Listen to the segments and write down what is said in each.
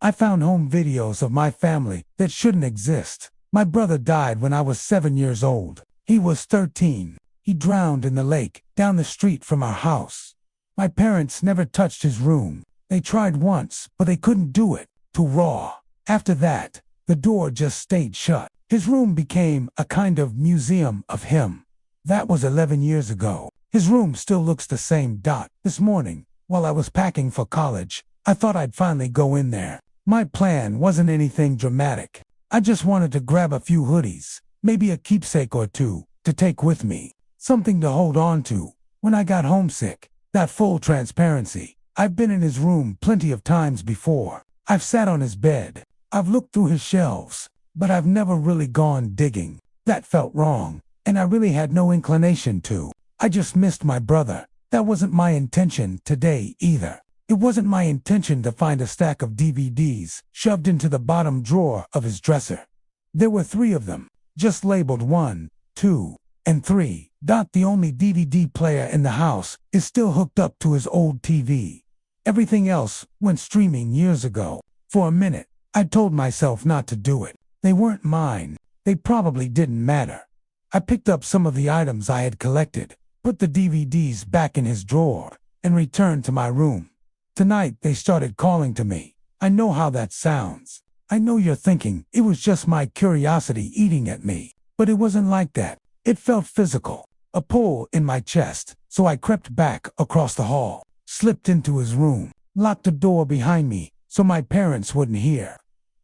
I found home videos of my family that shouldn't exist. My brother died when I was 7 years old. He was 13. He drowned in the lake down the street from our house. My parents never touched his room. They tried once, but they couldn't do it. Too raw. After that, the door just stayed shut. His room became a kind of museum of him. That was 11 years ago. His room still looks the same. This morning, while I was packing for college, I thought I'd finally go in there. My plan wasn't anything dramatic. I just wanted to grab a few hoodies, maybe a keepsake or two, to take with me. Something to hold on to when I got homesick. That full transparency. I've been in his room plenty of times before. I've sat on his bed. I've looked through his shelves, but I've never really gone digging. That felt wrong, and I really had no inclination to. I just missed my brother. That wasn't my intention today either. It wasn't my intention to find a stack of DVDs shoved into the bottom drawer of his dresser. There were 3 of them, just labeled 1, 2, and 3. The only DVD player in the house is still hooked up to his old TV. Everything else went streaming years ago. For a minute, I told myself not to do it. They weren't mine. They probably didn't matter. I picked up some of the items I had collected, put the DVDs back in his drawer, and returned to my room. Tonight, they started calling to me. I know how that sounds. I know you're thinking it was just my curiosity eating at me, but it wasn't like that. It felt physical, a pull in my chest, so I crept back across the hall, slipped into his room, locked the door behind me so my parents wouldn't hear.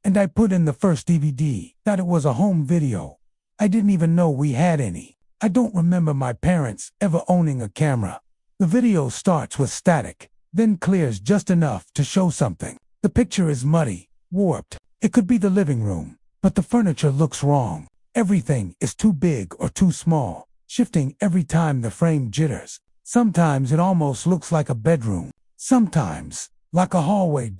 And I put in the first DVD. That it was a home video. I didn't even know we had any. I don't remember my parents ever owning a camera. The video starts with static, then clears just enough to show something. The picture is muddy, warped. It could be the living room, but the furniture looks wrong. Everything is too big or too small, shifting every time the frame jitters. Sometimes it almost looks like a bedroom. Sometimes, like a hallway.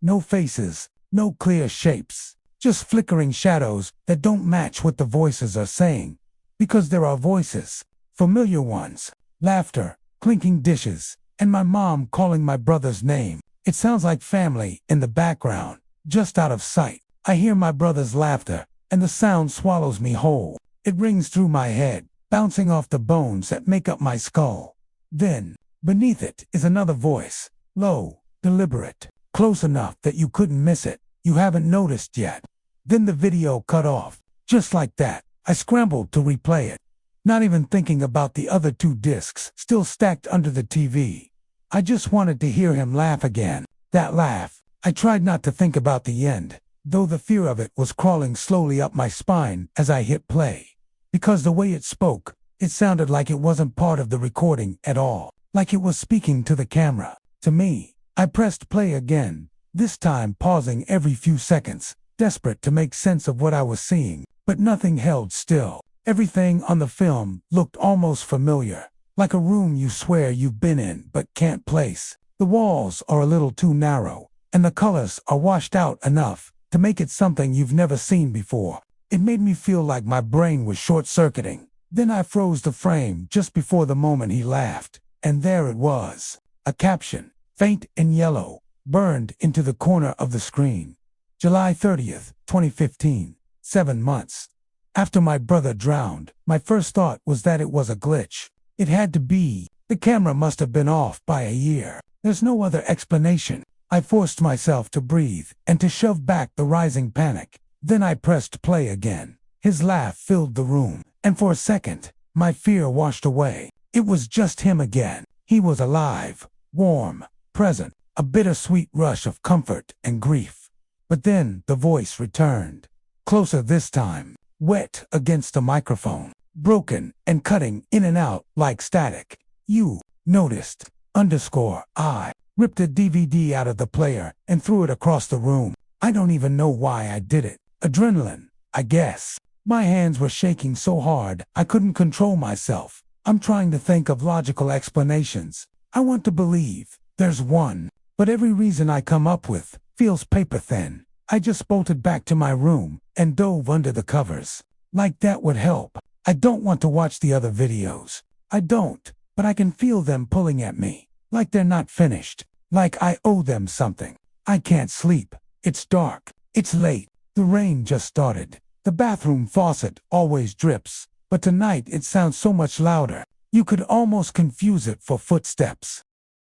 No faces, no clear shapes, just flickering shadows that don't match what the voices are saying. Because there are voices, familiar ones, laughter, clinking dishes, and my mom calling my brother's name. It sounds like family in the background, just out of sight. I hear my brother's laughter, and the sound swallows me whole. It rings through my head, bouncing off the bones that make up my skull. Then, beneath it is another voice, low, deliberate, close enough that you couldn't miss it. You haven't noticed yet. Then the video cut off, just like that. I scrambled to replay it, not even thinking about the other 2 discs still stacked under the TV. I just wanted to hear him laugh again. That laugh. I tried not to think about the end, though the fear of it was crawling slowly up my spine as I hit play. Because the way it spoke, it sounded like it wasn't part of the recording at all, like it was speaking to the camera, to me. I pressed play again, this time pausing every few seconds, desperate to make sense of what I was seeing. But nothing held still. Everything on the film looked almost familiar, like a room you swear you've been in but can't place. The walls are a little too narrow, and the colors are washed out enough to make it something you've never seen before. It made me feel like my brain was short-circuiting. Then I froze the frame just before the moment he laughed, and there it was. A caption, faint and yellow, burned into the corner of the screen. July 30th, 2015. 7 months. After my brother drowned, my first thought was that it was a glitch. It had to be. The camera must have been off by a year. There's no other explanation. I forced myself to breathe and to shove back the rising panic. Then I pressed play again. His laugh filled the room, and for a second, my fear washed away. It was just him again. He was alive, warm, present, a bittersweet rush of comfort and grief. But then the voice returned. Closer this time, wet against the microphone, broken and cutting in and out like static. You noticed, I ripped a DVD out of the player and threw it across the room. I don't even know why I did it. Adrenaline, I guess. My hands were shaking so hard I couldn't control myself. I'm trying to think of logical explanations. I want to believe there's one, but every reason I come up with feels paper thin. I just bolted back to my room and dove under the covers. Like that would help. I don't want to watch the other videos. I don't, but I can feel them pulling at me. Like they're not finished. Like I owe them something. I can't sleep. It's dark. It's late. The rain just started. The bathroom faucet always drips, but tonight it sounds so much louder. You could almost confuse it for footsteps.